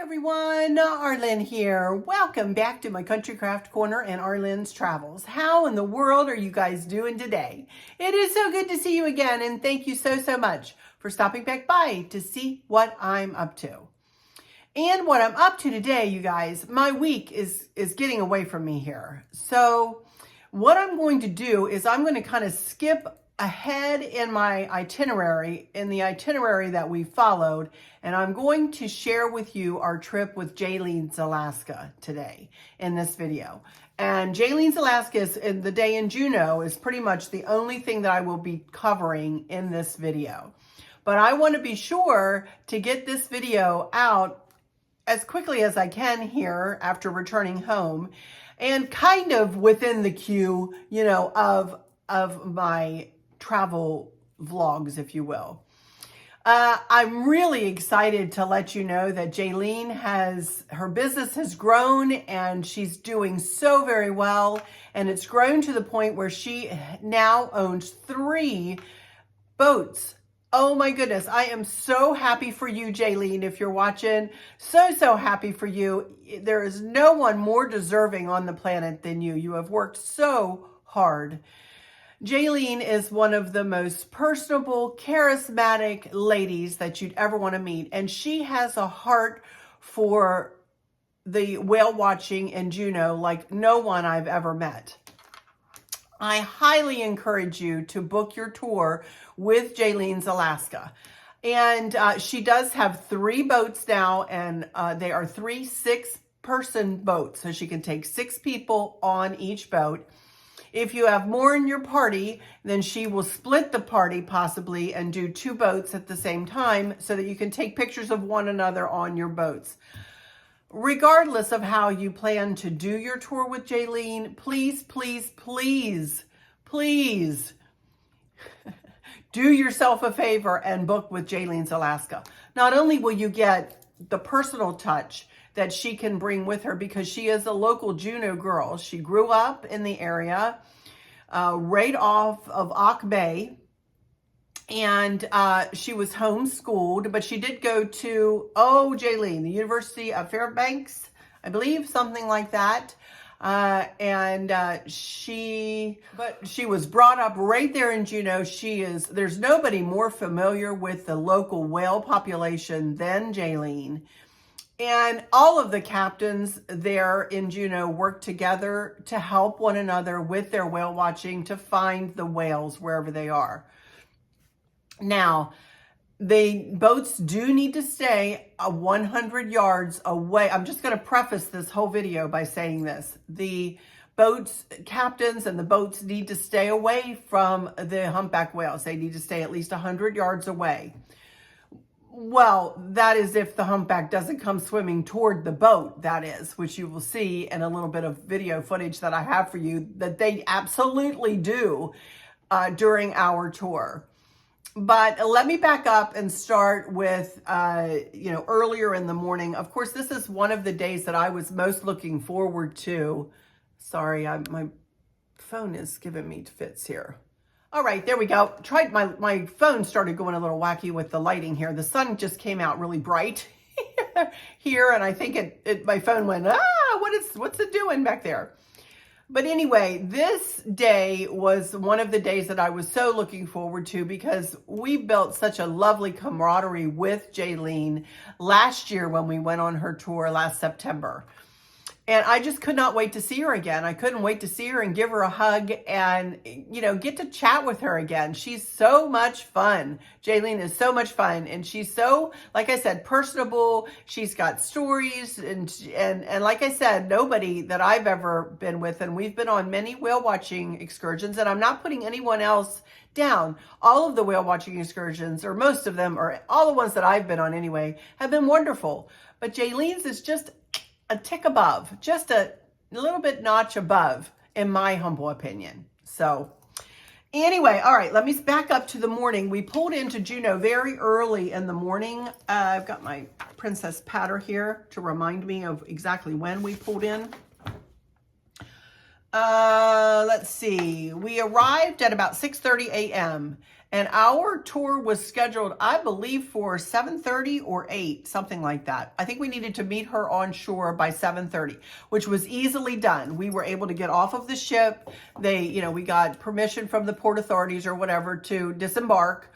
Everyone, Arlynn here. Welcome back to my Country Craft Corner and Arlynn's Travels. How in the world are you guys doing today? It is so good to see you again, and thank you so much for stopping back by to see what I'm up to. And what I'm up to today, you guys, my week is getting away from me here. So what I'm going to do is I'm going to kind of skip ahead in my itinerary, that we followed, and I'm going to share with you our trip with Jayleen'S, Alaska today in this video. And Jayleen'S, Alaska is in the day in Juneau is pretty much the only thing that I will be covering in this video. But I want to be sure to get this video out as quickly as I can here after returning home, and kind of within the queue, you know, of my travel vlogs, if you will. I'm really excited to let you know that Jaylene her business has grown and she's doing so very well. And it's grown to the point where she now owns 3 boats. Oh my goodness. I am so happy for you, Jaylene, if you're watching. So happy for you. There is no one more deserving on the planet than you. You have worked so hard. Jaylene is one of the most personable, charismatic ladies that you'd ever want to meet. And she has a heart for the whale watching in Juneau like no one I've ever met. I highly encourage you to book your tour with Jayleen'S, Alaska. And she does have 3 boats now, and they are 3 6-person boats. So she can take 6 people on each boat. If you have more in your party, then she will split the party possibly and do 2 boats at the same time so that you can take pictures of one another on your boats. Regardless of how you plan to do your tour with Jaylene, please do yourself a favor and book with Jayleen'S, Alaska. Not only will you get the personal touch that she can bring with her, because she is a local Juneau girl. She grew up in the area right off of Auk Bay, and she was homeschooled, but she did go to, Jaylene, the University of Fairbanks, I believe, something like that. She was brought up right there in Juneau. There's nobody more familiar with the local whale population than Jaylene. And all of the captains there in Juneau work together to help one another with their whale watching to find the whales wherever they are. Now, the boats do need to stay 100 yards away. I'm just going to preface this whole video by saying this. The boats, captains and the boats need to stay away from the humpback whales. They need to stay at least 100 yards away. Well, that is if the humpback doesn't come swimming toward the boat, that is, which you will see in a little bit of video footage that I have for you, that they absolutely do during our tour. But let me back up and start with, earlier in the morning. Of course, this is one of the days that I was most looking forward to. Sorry, my phone is giving me fits here. All right, there we go. My phone started going a little wacky with the lighting here. The sun just came out really bright here, and I think my phone went, what's it doing back there? But anyway, this day was one of the days that I was so looking forward to, because we built such a lovely camaraderie with Jaylene last year when we went on her tour last September. And I just could not wait to see her again. I couldn't wait to see her and give her a hug and, get to chat with her again. She's so much fun. Jaylene is so much fun. And she's so, like I said, personable. She's got stories. And like I said, nobody that I've ever been with, and we've been on many whale watching excursions, and I'm not putting anyone else down. All of the whale watching excursions, or most of them, or all the ones that I've been on anyway, have been wonderful. But Jayleen's is just a tick above, just a little bit notch above, in my humble opinion. So anyway, all right, let me back up to the morning. We pulled into Juneau very early in the morning. I've got my princess patter here to remind me of exactly when we pulled in. Let's see. We arrived at about 6:30 a.m. And our tour was scheduled, I believe, for 7:30 or 8, something like that. I think we needed to meet her on shore by 7:30, which was easily done. We were able to get off of the ship. We got permission from the port authorities or whatever to disembark,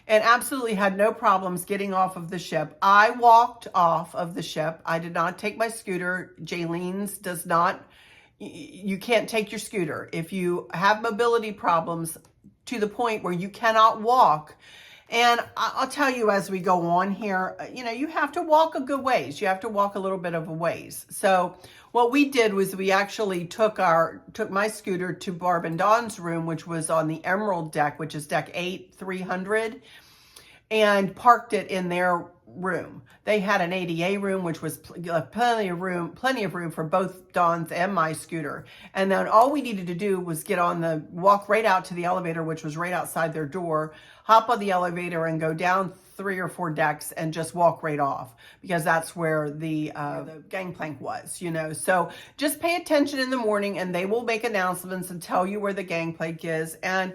and absolutely had no problems getting off of the ship. I walked off of the ship. I did not take my scooter. Jayleen'S does not. You can't take your scooter. If you have mobility problems to the point where you cannot walk, and I'll tell you as we go on here, you have to walk a good ways. You have to walk a little bit of a ways. So what we did was we actually took my scooter to Barb and Dawn's room, which was on the Emerald deck, which is deck 8-300, and parked it in their room. They had an ADA room, which was plenty of room for both Dawn's and my scooter. And then all we needed to do was walk right out to the elevator, which was right outside their door, hop on the elevator and go down 3 or 4 decks and just walk right off, because that's where the gangplank was, So just pay attention in the morning, and they will make announcements and tell you where the gangplank is, and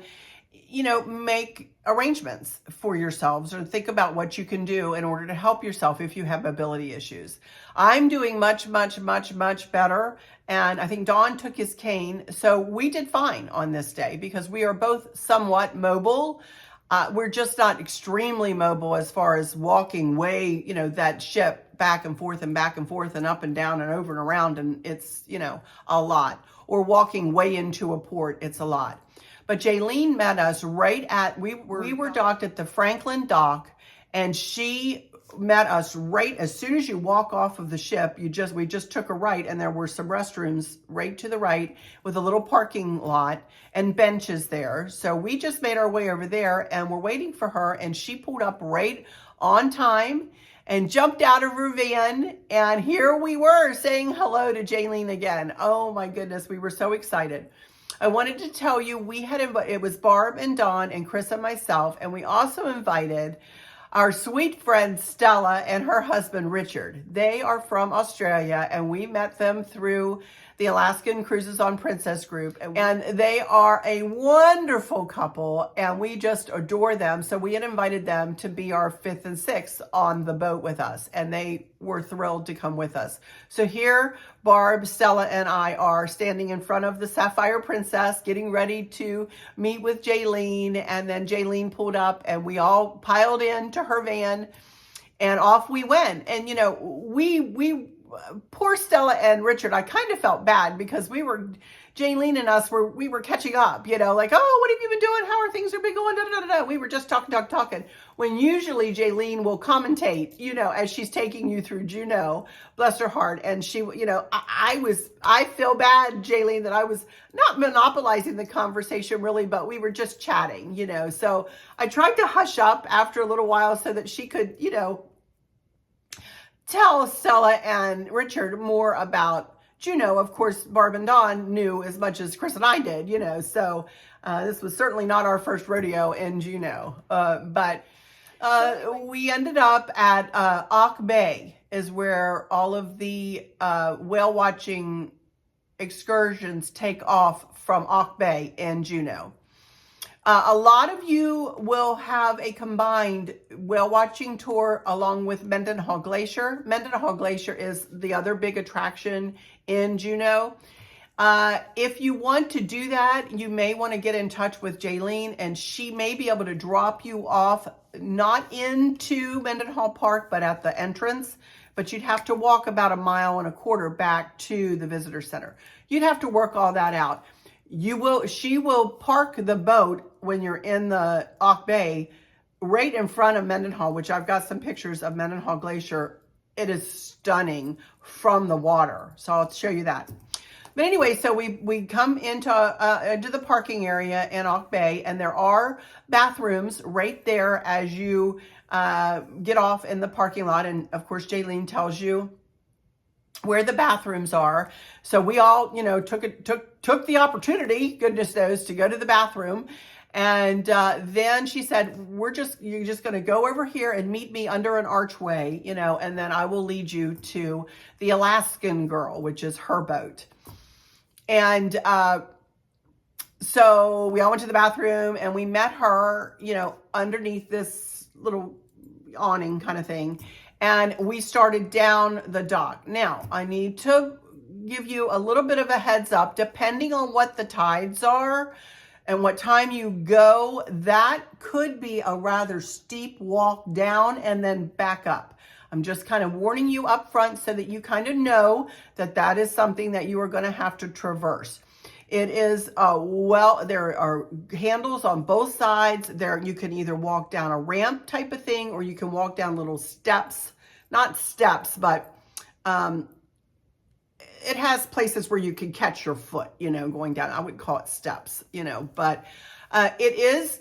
make arrangements for yourselves, or think about what you can do in order to help yourself if you have mobility issues. I'm doing much, much, much, much better. And I think Dawn took his cane. So we did fine on this day because we are both somewhat mobile. We're just not extremely mobile as far as walking way, that ship back and forth and up and down and over and around. And it's, a lot. Or walking way into a port, it's a lot. But Jayleen'n met us we were docked at the Franklin dock, and she met us right as soon as you walk off of the ship. We just took a right, and there were some restrooms right to the right with a little parking lot and benches there. So we just made our way over there, and we're waiting for her, and she pulled up right on time and jumped out of her van, and here we were saying hello to Jayleen'n again. Oh my goodness, we were so excited. I wanted to tell you, it was Barb and Dawn and Chris and myself, and we also invited our sweet friend Stella and her husband Richard. They are from Australia, and we met them through the Alaskan Cruises on Princess group, and they are a wonderful couple, and we just adore them. So we had invited them to be our 5th and 6th on the boat with us, and they were thrilled to come with us. So here, Barb, Stella, and I are standing in front of the Sapphire Princess, getting ready to meet with Jayleen'n, and then Jayleen'n pulled up, and we all piled into her van, and off we went. And poor Stella and Richard, I kind of felt bad because Jayleen'n and us we were catching up, like, oh, what have you been doing? How are things been going? Da, da, da, da. We were just talking. When usually Jayleen'n will commentate, as she's taking you through Juneau, bless her heart. And she, I feel bad, Jayleen'n, that I was not monopolizing the conversation really, but we were just chatting, So I tried to hush up after a little while so that she could, tell Stella and Richard more about Juneau. Of course, Barb and Dawn knew as much as Chris and I did, so this was certainly not our first rodeo in Juneau. But we ended up at Auk Bay, is where all of the whale watching excursions take off from Auk Bay in Juneau. A lot of you will have a combined whale watching tour along with Mendenhall Glacier. Mendenhall Glacier is the other big attraction in Juneau. If you want to do that, you may want to get in touch with Jayleen'n, and she may be able to drop you off, not into Mendenhall Park, but at the entrance. But you'd have to walk about 1.25 miles back to the visitor center. You'd have to work all that out. She will park the boat when you're in the Auk Bay right in front of Mendenhall, which I've got some pictures of Mendenhall Glacier. It is stunning from the water. So I'll show you that. But anyway, so we come into the parking area in Auk Bay, and there are bathrooms right there as you get off in the parking lot. And of course, Jayleen'n tells you where the bathrooms are. So we all, took the opportunity, goodness knows, to go to the bathroom. And then she said, you're just going to go over here and meet me under an archway, and then I will lead you to the Alaskan Girl, which is her boat. And So we all went to the bathroom and we met her, underneath this little awning kind of thing. And we started down the dock. Now, I need to give you a little bit of a heads up, depending on what the tides are and what time you go, that could be a rather steep walk down and then back up. I'm just kind of warning you up front so that you kind of know that that is something that you are going to have to traverse. It is, there are handles on both sides. There, you can either walk down a ramp type of thing, or you can walk down little steps. Not steps, but it has places where you can catch your foot, going down. I wouldn't call it steps, but it is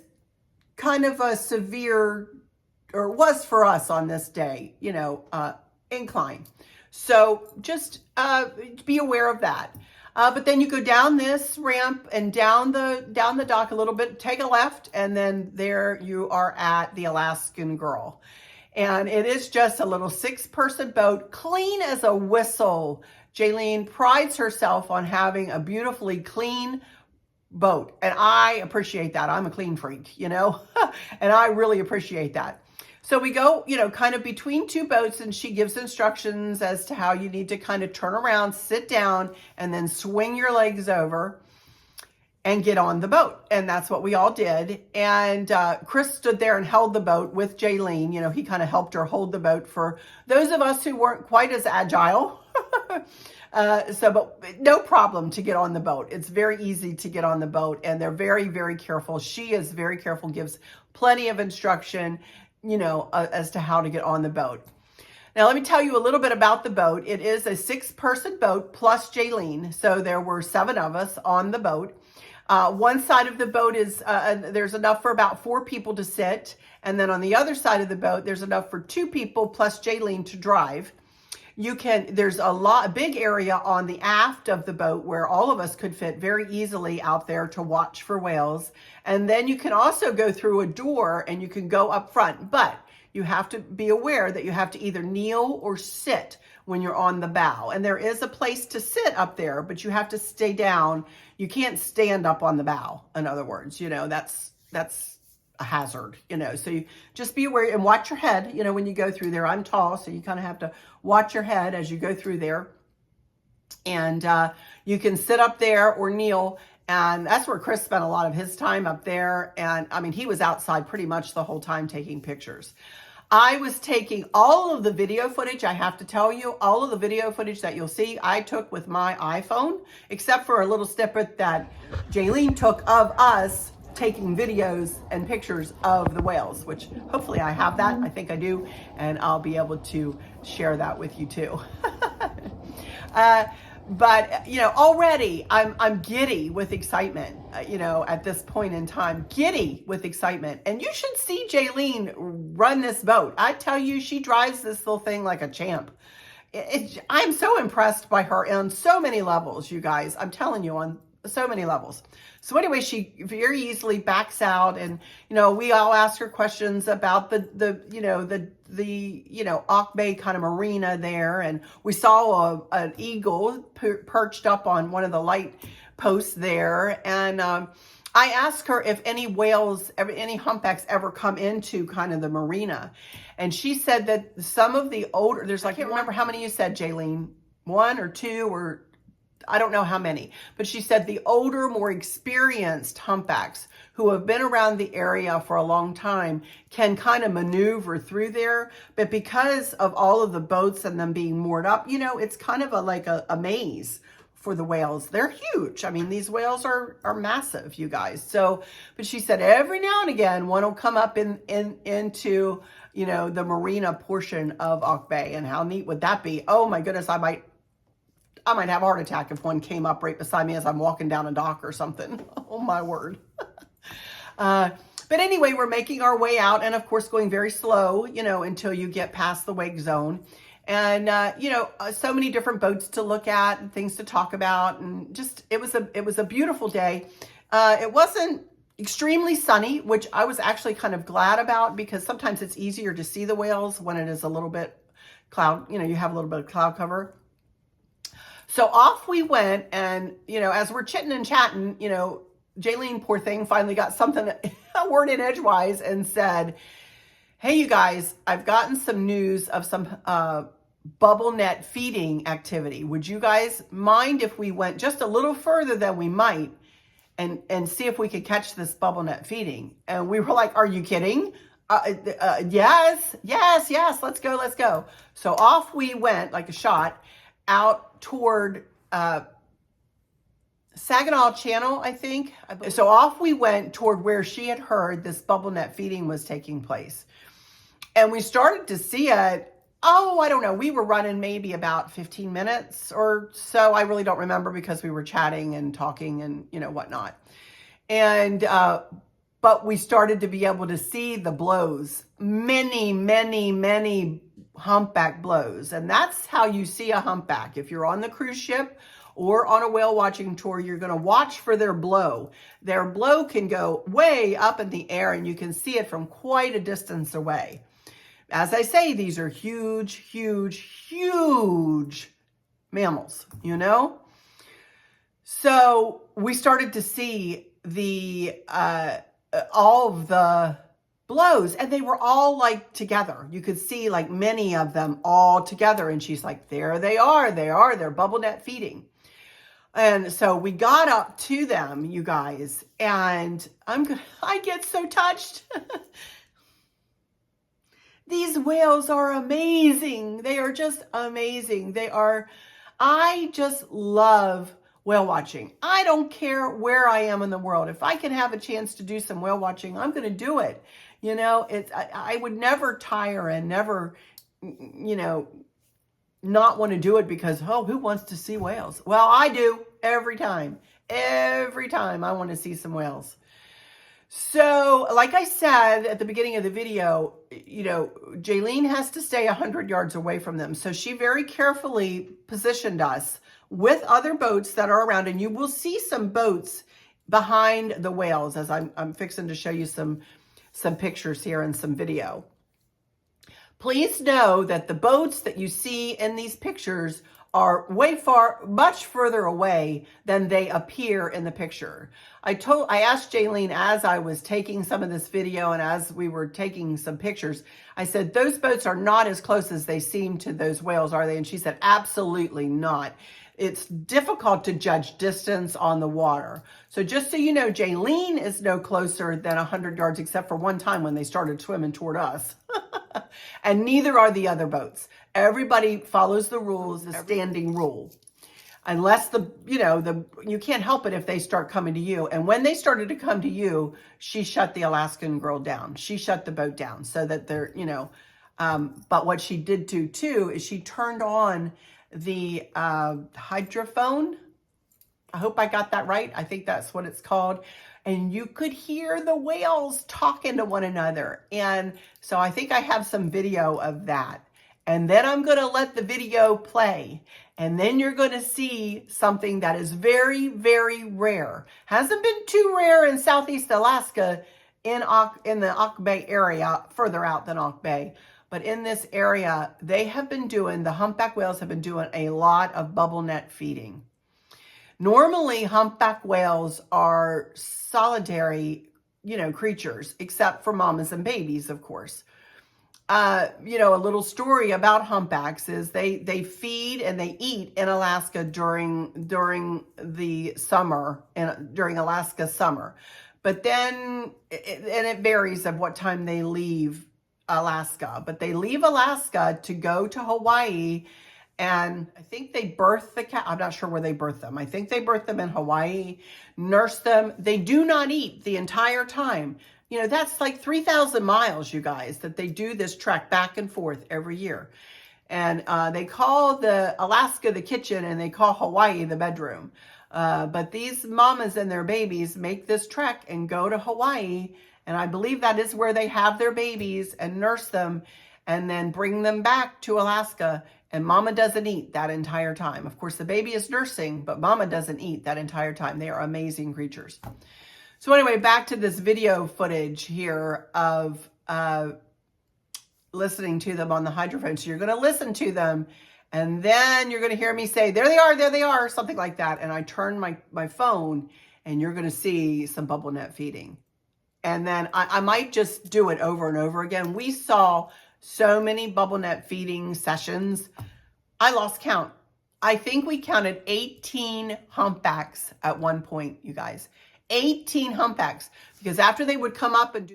kind of a severe, or was for us on this day, incline. So just be aware of that. But then you go down this ramp and down the dock a little bit, take a left, and then there you are at the Alaskan Girl. And it is just a little 6-person boat, clean as a whistle. Jaylene prides herself on having a beautifully clean boat. And I appreciate that. I'm a clean freak, and I really appreciate that. So we go, kind of between two boats, and she gives instructions as to how you need to kind of turn around, sit down, and then swing your legs over and get on the boat. And that's what we all did. And Chris stood there and held the boat with Jaylene. He kind of helped her hold the boat for those of us who weren't quite as agile. But no problem to get on the boat. It's very easy to get on the boat, and they're very, very careful. She is very careful, gives plenty of instruction, as to how to get on the boat. Now, let me tell you a little bit about the boat. It is a 6-person boat plus Jaylene. So there were 7 of us on the boat. One side of the boat is, there's enough for about 4 people to sit. And then on the other side of the boat, there's enough for 2 people plus Jaylene to drive. There's a big area on the aft of the boat where all of us could fit very easily out there to watch for whales. And then you can also go through a door and you can go up front, but you have to be aware that you have to either kneel or sit when you're on the bow. And there is a place to sit up there, but you have to stay down. You can't stand up on the bow. In other words, that's a hazard, so you just be aware and watch your head, when you go through there. I'm tall, so you kind of have to watch your head as you go through there. And you can sit up there or kneel. And that's where Chris spent a lot of his time, up there. And I mean, he was outside pretty much the whole time taking pictures. I was taking all of the video footage. I have to tell you, all of the video footage that you'll see, I took with my iPhone, except for a little snippet that Jaylene took of us taking videos and pictures of the whales, which hopefully I have that. I think I do. And I'll be able to share that with you too. But, already I'm giddy with excitement, at this point in time, giddy with excitement. And you should see Jaylene run this boat. I tell you, she drives this little thing like a champ. I'm so impressed by her on so many levels, you guys. I'm telling you, on so many levels. So anyway, she very easily backs out, and we all ask her questions about the Auk Bay kind of marina there, and we saw an eagle perched up on one of the light posts there, and I asked her if any whales, any humpbacks ever come into kind of the marina, and she said that some of the older, I can't remember how many you said, Jaylene, 1 or 2 or I don't know how many, but she said the older, more experienced humpbacks who have been around the area for a long time can kind of maneuver through there. But because of all of the boats and them being moored up, it's kind of like a maze for the whales. They're huge. I mean, these whales are massive, you guys. So, but she said every now and again, one will come up into, the marina portion of Auk Bay. And how neat would that be? Oh my goodness, I might have a heart attack if one came up right beside me as I'm walking down a dock or something. Oh my word. But anyway, we're making our way out, and of course going very slow, until you get past the wake zone. And, so many different boats to look at and things to talk about. And just, it was a beautiful day. It wasn't extremely sunny, which I was actually kind of glad about, because sometimes it's easier to see the whales when it is a little bit cloud, you have a little bit of cloud cover. So off we went, and, as we're chitting and chatting, Jaylene, poor thing, finally got something, a word in edgewise, and said, hey, you guys, I've gotten some news of some bubble net feeding activity. Would you guys mind if we went just a little further than we might and see if we could catch this bubble net feeding? And we were like, are you kidding? Yes, let's go. So off we went like a shot out toward Saginaw Channel, I think. So off we went toward where she had heard this bubble net feeding was taking place. And we started to see it, I don't know, we were running maybe about 15 minutes or so. I really don't remember because we were chatting and talking and, whatnot. And, but we started to be able to see the blows, many humpback blows. And that's how you see a humpback. If you're on the cruise ship or on a whale watching tour, you're going to watch for their blow. Their blow can go way up in the air and you can see it from quite a distance away. As I say, these are huge mammals, So we started to see all of the blows, and they were all like together. You could see like many of them all together. And she's like, there they are. They're bubble net feeding. And so we got up to them, you guys, and I get so touched. These whales are amazing. They are just amazing. I just love whale watching. I don't care where I am in the world. If I can have a chance to do some whale watching, I'm going to do it. I would never tire and never, not want to do it because, who wants to see whales? Well, I do every time. Every time I want to see some whales. So, like I said at the beginning of the video, Jaylene has to stay 100 yards away from them. So she very carefully positioned us with other boats that are around. And you will see some boats behind the whales as I'm fixing to show you some pictures here and some video. Please know that the boats that you see in these pictures are much further away than they appear in the picture. I asked Jaylene as I was taking some of this video and as we were taking some pictures, I said, those boats are not as close as they seem to those whales, are they? And she said, absolutely not. It's difficult to judge distance on the water. So just so you know, Jaylene is no closer than 100 yards, except for one time when they started swimming toward us. And neither are the other boats. Everybody follows the rules, the standing rule. Unless you can't help it if they start coming to you. And when they started to come to you, she shut the Alaskan girl down. She shut the boat down so that they're, but what she did do too is she turned on the hydrophone. I hope I got that right. I think that's what it's called. And you could hear the whales talking to one another. And so I think I have some video of that. And then I'm going to let the video play. And then you're going to see something that is very, very rare. Hasn't been too rare in Southeast Alaska in the Auk Bay area, further out than Auk Bay. But in this area, the humpback whales have been doing a lot of bubble net feeding. Normally, humpback whales are solitary, creatures, except for mamas and babies, of course. A little story about humpbacks is they feed and they eat in Alaska during the summer and during Alaska summer. But then, and it varies of what time they leave Alaska, but they leave Alaska to go to Hawaii. And I think they birth the cat. I'm not sure where they birth them. I think they birth them in Hawaii, nurse them. They do not eat the entire time. That's like 3,000 miles, you guys, that they do this trek back and forth every year. And they call the Alaska the kitchen and they call Hawaii the bedroom. But these mamas and their babies make this trek and go to Hawaii. And I believe that is where they have their babies and nurse them and then bring them back to Alaska. And mama doesn't eat that entire time. Of course, the baby is nursing, but mama doesn't eat that entire time. They are amazing creatures. So anyway, back to this video footage here of listening to them on the hydrophone. So you're going to listen to them, and then you're going to hear me say, there they are, something like that. And I turn my phone, and you're going to see some bubble net feeding. And then I might just do it over and over again. We saw so many bubble net feeding sessions. I lost count. I think we counted 18 humpbacks at one point, you guys. 18 humpbacks. Because after they would come up and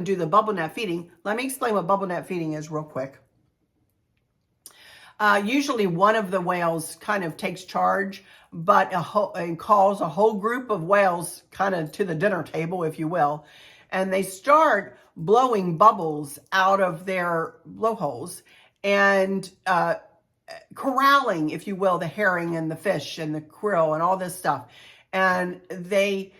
do the bubble net feeding, let me explain what bubble net feeding is real quick. Usually one of the whales kind of takes charge, but and calls a whole group of whales kind of to the dinner table, if you will. And they start blowing bubbles out of their blowholes and corralling, if you will, the herring and the fish and the krill and all this stuff. And they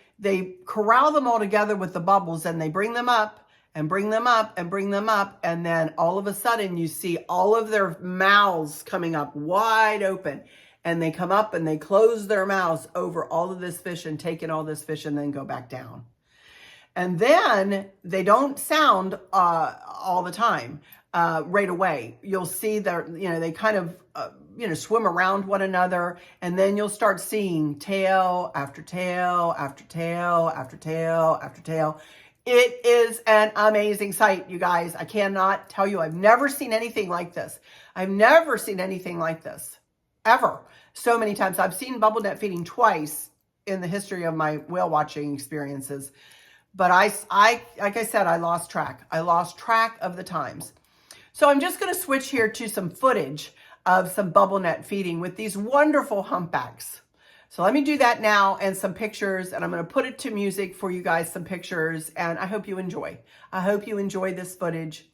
corral them all together with the bubbles, and they bring them up and bring them up and bring them up. And then all of a sudden you see all of their mouths coming up wide open, and they come up and they close their mouths over all of this fish and take in all this fish and then go back down. And then they don't sound all the time right away. You'll see that, they kind of, swim around one another, and then you'll start seeing tail after tail after tail after tail after tail. It is an amazing sight, you guys. I cannot tell you. I've never seen anything like this. I've never seen anything like this, ever. So many times. I've seen bubble net feeding twice in the history of my whale watching experiences. But like I said, I lost track. I lost track of the times. So I'm just going to switch here to some footage of some bubble net feeding with these wonderful humpbacks. So let me do that now, and some pictures, and I'm going to put it to music for you guys, some pictures, and I hope you enjoy. I hope you enjoy this footage.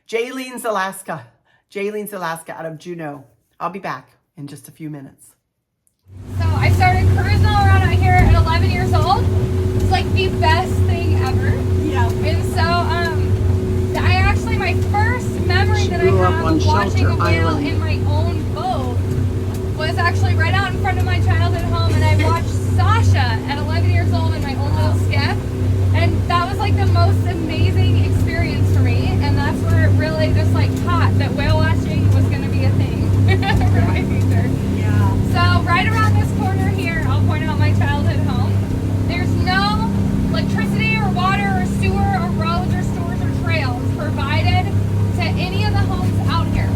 Jayleen'S, Alaska. Jayleen'S, Alaska out of Juneau. I'll be back in just a few minutes. So I started cruising all around out here at 11 years old. It's like the best thing ever. Yeah. And so my first memory that I have of watching a whale in my own boat was actually right out in front of my childhood home, and I watched Sasha at 11 years old in my own little skiff, and that was like the most amazing experience for me, and that's where it really just like taught that whale watching was going to be a thing for my future. Yeah. So right around this corner here, I'll point out my childhood home. There's no electricity or water or sewer or roads or stores or trails provided to any of the homes out here.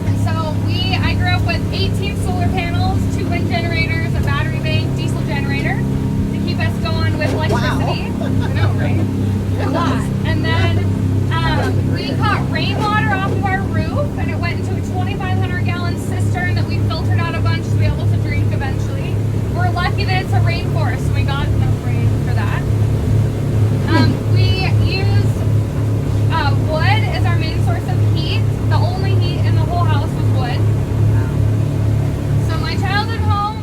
And so I grew up with 18 solar panels, 2 wind generators, a battery bank, diesel generator to keep us going with electricity. Wow. I know, right? A lot. And then we caught rainwater off of our roof, and it went into a 2,500-gallon cistern that we filtered out a bunch to be able to drink eventually. We're lucky that it's a rainforest, so we got enough rain for that. We used wood as our main source of heat. The only heat in the whole house was wood. So my childhood home.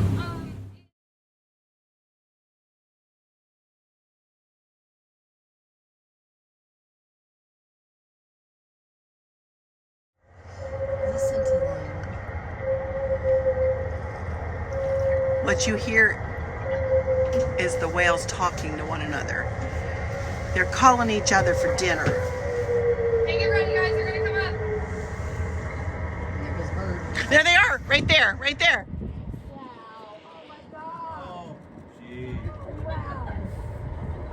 Listen to them. What you hear is the whales talking to one another. They're calling each other for dinner. Hey, get ready, guys. They're going to come up. There they are. Right there. Right there.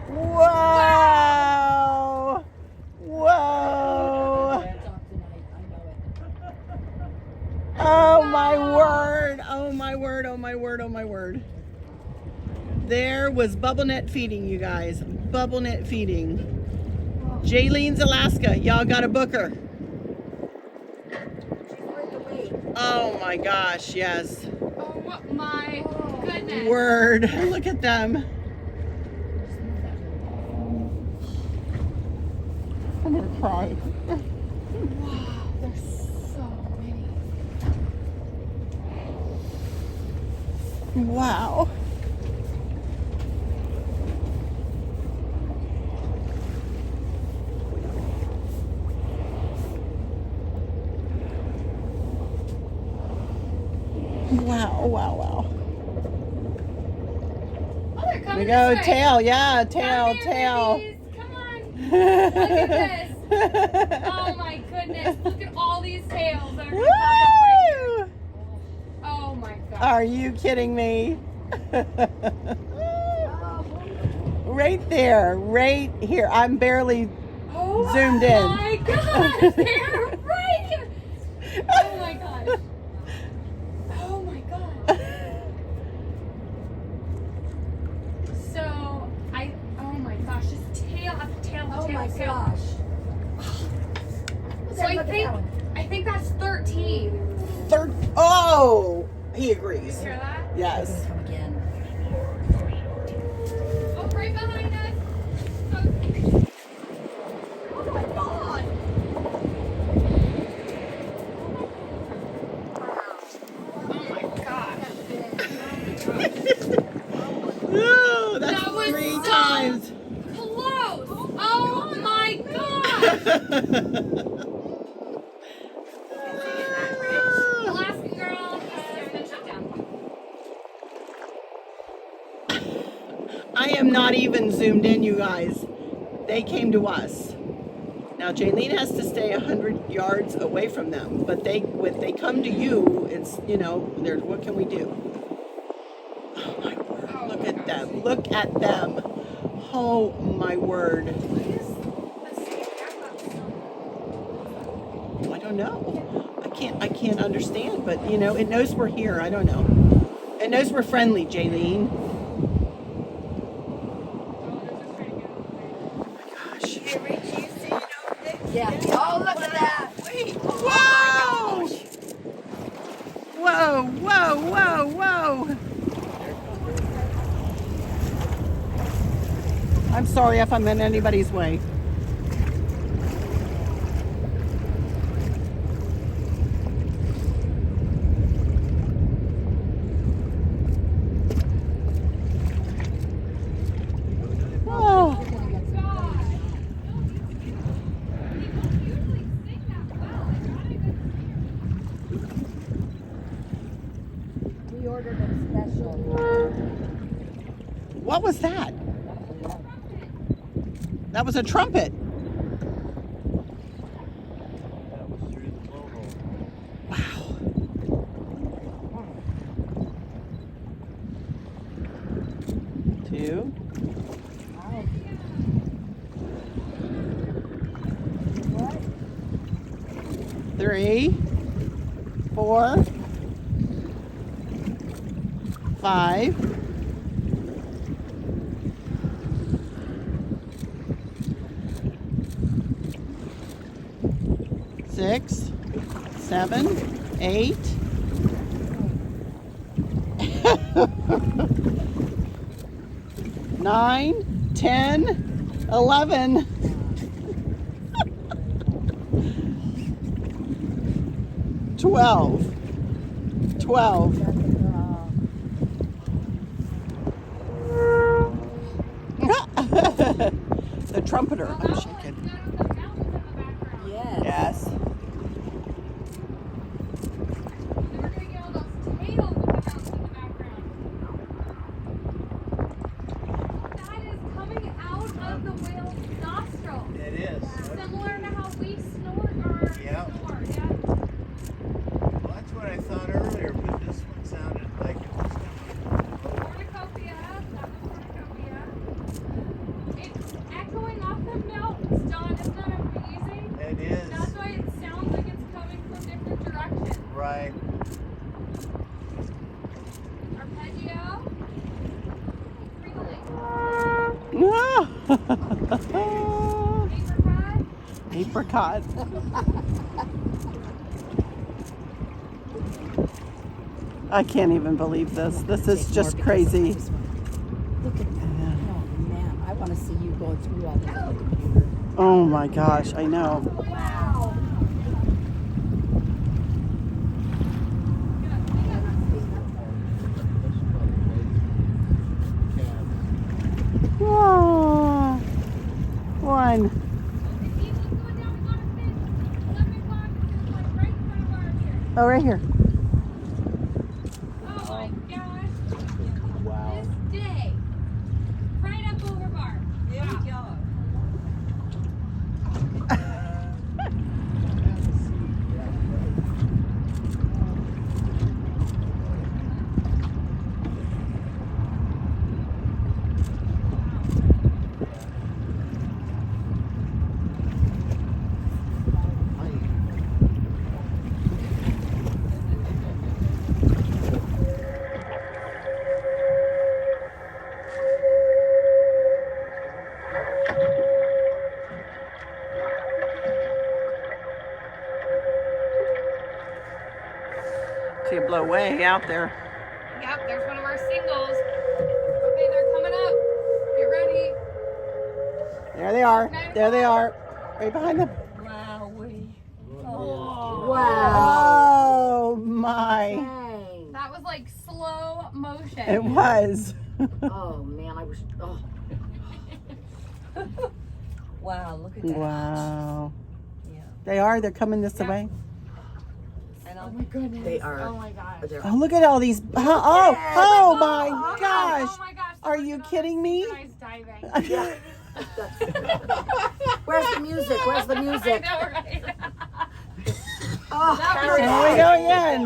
Wow. Whoa. Oh my word. Oh my word. Oh my word. Oh my word. There was bubble net feeding, you guys. Bubble net feeding. Jayleen'S, Alaska. Y'all got to book her. Oh my gosh, yes. Oh my goodness. Word. Look at them. I'm going to cry. Wow, there's so many. Wow. Wow, wow, wow. Oh, they're coming. We this go way. tail, yeah, Down tail, there, tail. babies. Come on. Look at this. Oh my goodness. Look at all these tails that are going to pop up right here. Woo! Oh my god. Are you kidding me? Right there, right here. I'm barely zoomed in. Oh my gosh. They're right here. Oh my gosh. Oh my god. So, oh my gosh, just tail after tail after tail. Oh my tail. gosh. So I think that's 13. Oh, he agrees. Hear that? Yes. Come again. Oh, right behind us. Oh my god. Oh my gosh. Ooh, that's That was 3 so times. Close. Oh my god. Alaskan girl. I am not even zoomed in, you guys. They came to us. Now, Jaylene has to stay 100 yards away from them, but when they come to you, it's, you know, there's, what can we do? Oh my word, look at them. Look at them. Oh my word. I don't know. I can't understand, but you know, it knows we're here. I don't know. It knows we're friendly, Jaylene. Yeah. Oh, look at that. Wait. Whoa! Whoa, whoa, whoa, whoa. I'm sorry if I'm in anybody's way. Oh. We ordered a special. What was that? That was a trumpet. Wow. Two. What? 3, 4, 5. 6, 7, 8. 9, 10, 11. 12. 12. The trumpeter. I'm shaking. Yes. Yes. We're gonna get all those tails with the mountains in the background. That is coming out of the whale's nostril. It is. Similar to how we snort or Yeah. snore. Yeah. Well, that's what I thought earlier, but this one sounded like it was coming. Cornucopia. That was cornucopia. It's echoing off the mountains, Don. Isn't that amazing? It is. That's why it sounds like it's coming from different directions. Right. Arpeggio. Apricot. Apricot. I can't even believe this. This is just crazy. Look at that. Oh man, I want to see you going through all this on the computer. Oh my gosh, I know. Wow. Whoa. One. Oh, right here. Oh my gosh. Wow. This day See it blow way out there. Yep, there's one of our singles. Okay, they're coming up. Get ready. There they are. There they are. Right behind them. Wow. Oh my. Dang. That was like slow motion. It was. Oh man, I was. Oh. Wow, look at that. Wow. Yeah. They are. They're coming this Yeah. way. And Oh my goodness. They are. Oh my gosh. They're- Oh, look at all these. Oh my gosh. Oh my gosh. Are you kidding me? Guys diving. Yeah. Where's the music? Where's the music? I know, right? Oh, There we go again.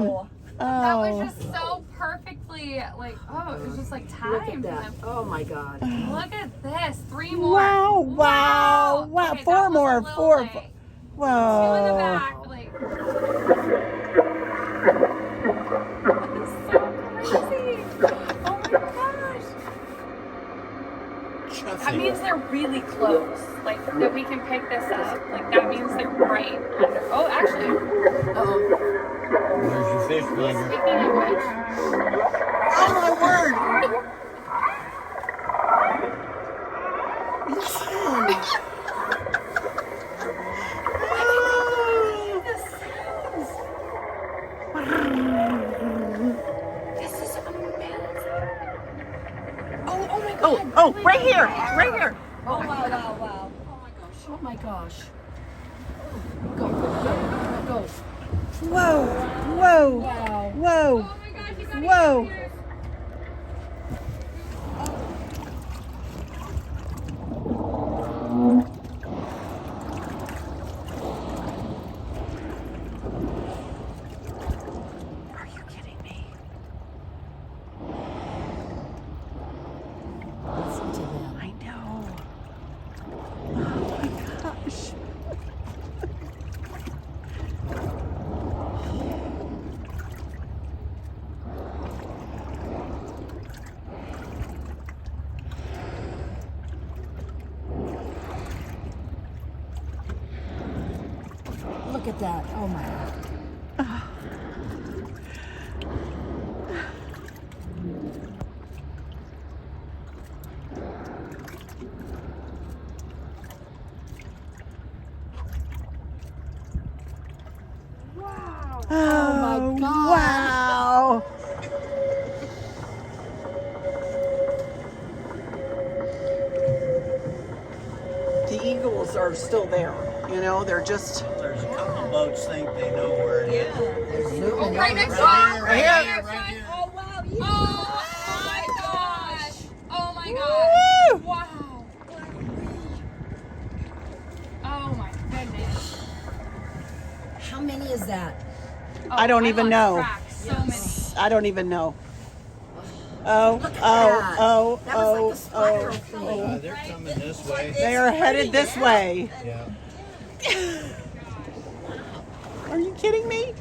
That was Oh. just so perfectly like, oh, it was just like look at timed. that. Oh my God. Look at this. 3 more. Wow, wow, wow. Okay, 4 that was more, a little 4. late. 2 in the Whoa. back. Like, it's so crazy. Oh my gosh. That means they're really close. Like, that we can pick this up. Like, that means they're right under. Oh, actually, Uh-oh. There's your fish finger. speaking of which, Oh my word. this is amazing. Oh my god. Oh, right here. Right here. oh, wow, wow, wow. Oh my gosh. Go, go, go, go. Whoa. Whoa. Wow. Whoa. Oh my gosh, you gotta Whoa. get here. Are you kidding me? Listen to them. I know. Oh my gosh. Look at that. Oh my God. Oh my God. Wow. The eagles are still there. You know, they're just There's a couple boats think they know where it is. Oh, right next to Right us. here, right here. right here. Oh, wow, you. Oh my gosh. Oh my gosh. Woo! Wow. Oh my goodness. How many is that? Oh, I don't even lost know. track. So many. I don't even know. Oh, Look at oh, that. oh, That was like oh, a spiral oh. thing. They're coming this way. They are headed this way. Yeah. Are you kidding me?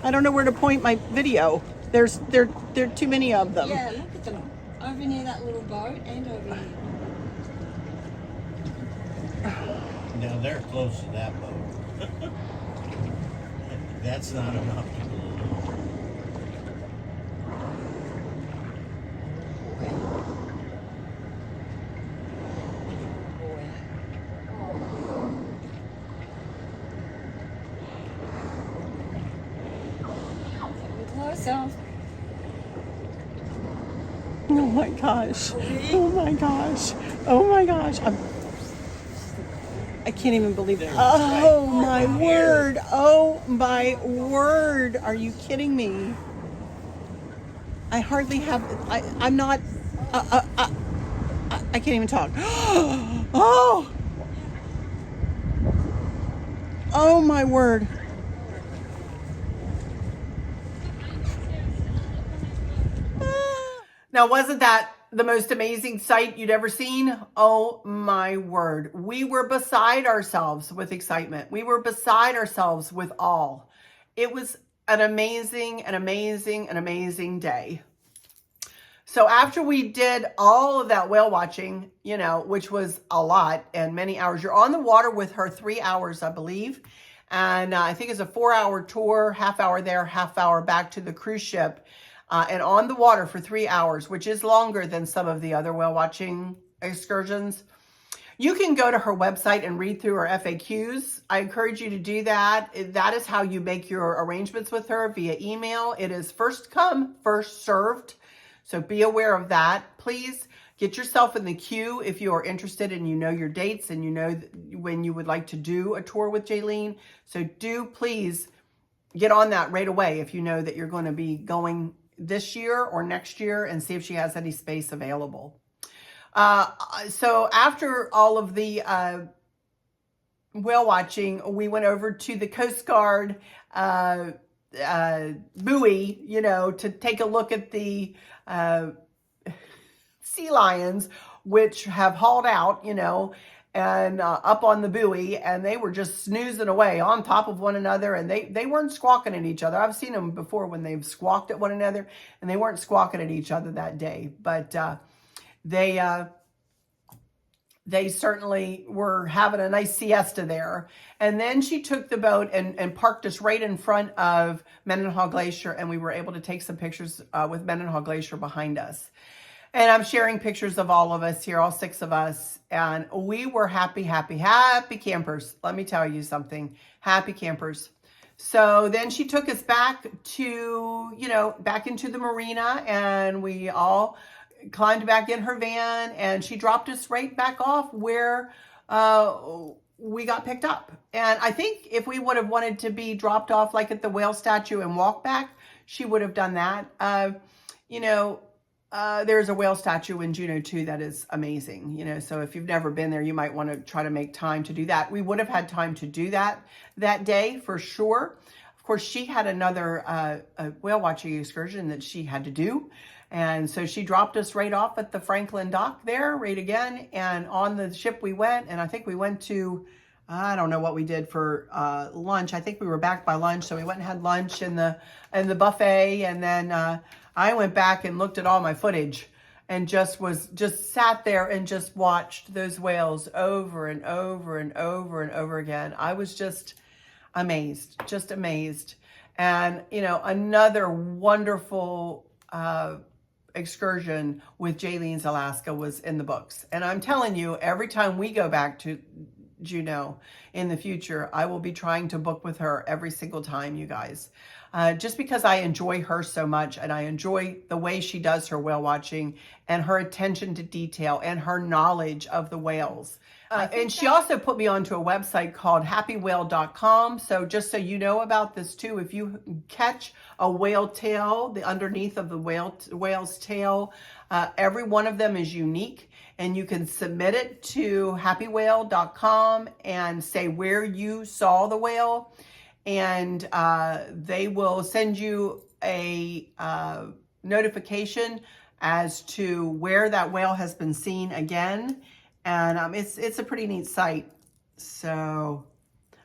I don't know where to point my video. There are too many of them. Yeah, look at them. Over near that little boat and over here. Now they're close to that boat. That's not enough to go along. Closer. Oh my gosh. Oh my gosh. Oh my gosh. I can't even believe it. Oh my word. Oh my word. Are you kidding me? I hardly have, I'm not, I can't even talk. Oh! Oh my word. Now, wasn't that the most amazing sight you'd ever seen? Oh my word. We were beside ourselves with excitement. We were beside ourselves with awe. It was an amazing day. So after we did all of that whale watching, you know, which was a lot and many hours, you're on the water with her 3 hours, I believe. And I think it's a 4-hour tour, half hour there, half hour back to the cruise ship, and on the water for 3 hours, which is longer than some of the other whale watching excursions. You can go to her website and read through her FAQs. I encourage you to do that. That is how you make your arrangements with her via email. It is first come, first served. So be aware of that. Please get yourself in the queue if you are interested and you know your dates and you know when you would like to do a tour with Jayleen'n. So do please get on that right away if you know that you're going to be going this year or next year, and see if she has any space available. So after all of the whale watching, we went over to the Coast Guard buoy, you know, to take a look at the sea lions, which have hauled out, you know, and up on the buoy, and they were just snoozing away on top of one another, and they weren't squawking at each other. I've seen them before when they've squawked at one another, and they weren't squawking at each other that day, but they certainly were having a nice siesta there. And then she took the boat and parked us right in front of Mendenhall Glacier, and we were able to take some pictures with Mendenhall Glacier behind us. And I'm sharing pictures of all of us here, all 6 of us. And we were happy, happy, happy campers. Let me tell you something. Happy campers. So then she took us back to, you know, back into the marina, and we all climbed back in her van, and she dropped us right back off where we got picked up. And I think if we would have wanted to be dropped off like at the whale statue and walk back, she would have done that. You know, there's a whale statue in Juneau too that is amazing, you know, so if you've never been there, you might want to try to make time to do that. We would have had time to do that day for sure. Of course, she had another a whale watching excursion that she had to do. And so she dropped us right off at the Franklin dock there, right again. And on the ship we went, and I think we went to, I don't know what we did for lunch. I think we were back by lunch. So we went and had lunch in the buffet. And then I went back and looked at all my footage and just sat there and just watched those whales over and over and over and over again. I was just amazed. And, you know, another wonderful excursion with Jayleen'S Alaska was in the books. And I'm telling you, every time we go back to Juneau in the future, I will be trying to book with her every single time, you guys. Just because I enjoy her so much, and I enjoy the way she does her whale watching and her attention to detail and her knowledge of the whales. And she also put me onto a website called happywhale.com. So just so you know about this too, if you catch a whale tail, the underneath of the whale's tail, every one of them is unique, and you can submit it to happywhale.com and say where you saw the whale, and they will send you a notification as to where that whale has been seen again. And it's a pretty neat site. So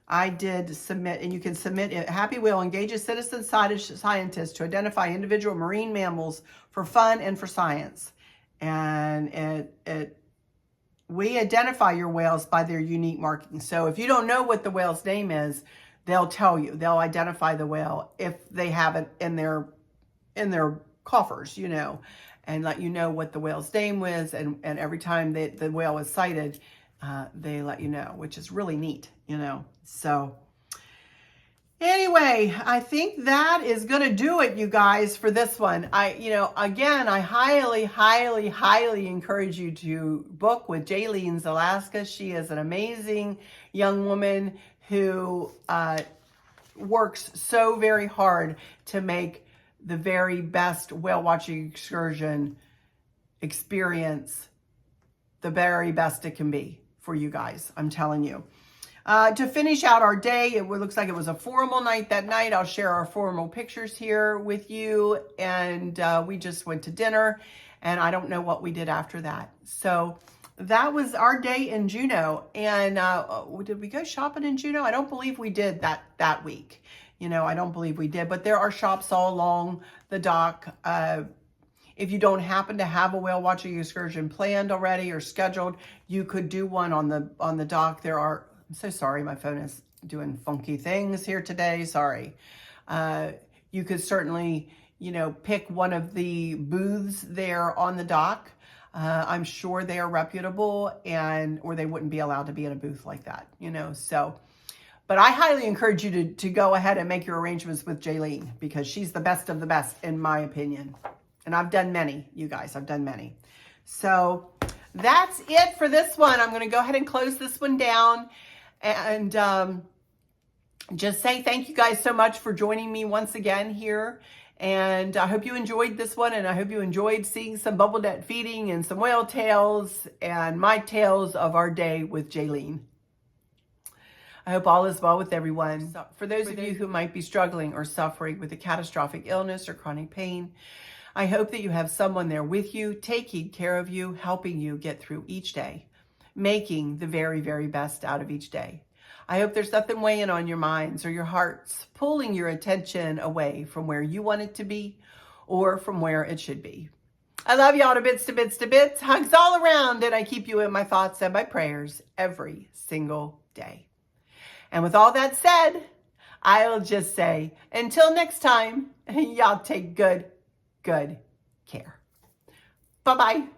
I did submit, and you can submit it. Happy Whale engages citizen scientists to identify individual marine mammals for fun and for science. And we identify your whales by their unique markings. So if you don't know what the whale's name is, they'll tell you. They'll identify the whale if they have it in their coffers, you know, and let you know what the whale's name was. And every time the whale is sighted, they let you know, which is really neat, you know. So anyway, I think that is going to do it, you guys, for this one. Again, I highly, highly, highly encourage you to book with Jayleen'S Alaska. She is an amazing young woman who works so very hard to make the very best whale watching excursion experience the very best it can be for you guys. I'm telling you. To finish out our day, it looks like it was a formal night that night. I'll share our formal pictures here with you. And we just went to dinner, and I don't know what we did after that. So that was our day in Juneau. And did we go shopping in Juneau? I don't believe we did that week. You know, I don't believe we did, but there are shops all along the dock. If you don't happen to have a whale watching excursion planned already or scheduled, you could do one on the dock. I'm so sorry, my phone is doing funky things here today. Sorry. You could certainly, pick one of the booths there on the dock. I'm sure they are reputable or they wouldn't be allowed to be in a booth like that, but I highly encourage you to go ahead and make your arrangements with Jaylene, because she's the best of the best, in my opinion. And I've done many, you guys, I've done many. So that's it for this one. I'm going to go ahead and close this one down and just say thank you guys so much for joining me once again here. And I hope you enjoyed this one, and I hope you enjoyed seeing some bubble net feeding and some whale tales and my tales of our day with Jaylene. I hope all is well with everyone. For those of you who might be struggling or suffering with a catastrophic illness or chronic pain, I hope that you have someone there with you, taking care of you, helping you get through each day, making the very, very best out of each day. I hope there's nothing weighing on your minds or your hearts, pulling your attention away from where you want it to be or from where it should be. I love y'all to bits, to bits, to bits. Hugs all around, and I keep you in my thoughts and my prayers every single day. And with all that said, I'll just say, until next time, y'all take good care. Bye-bye.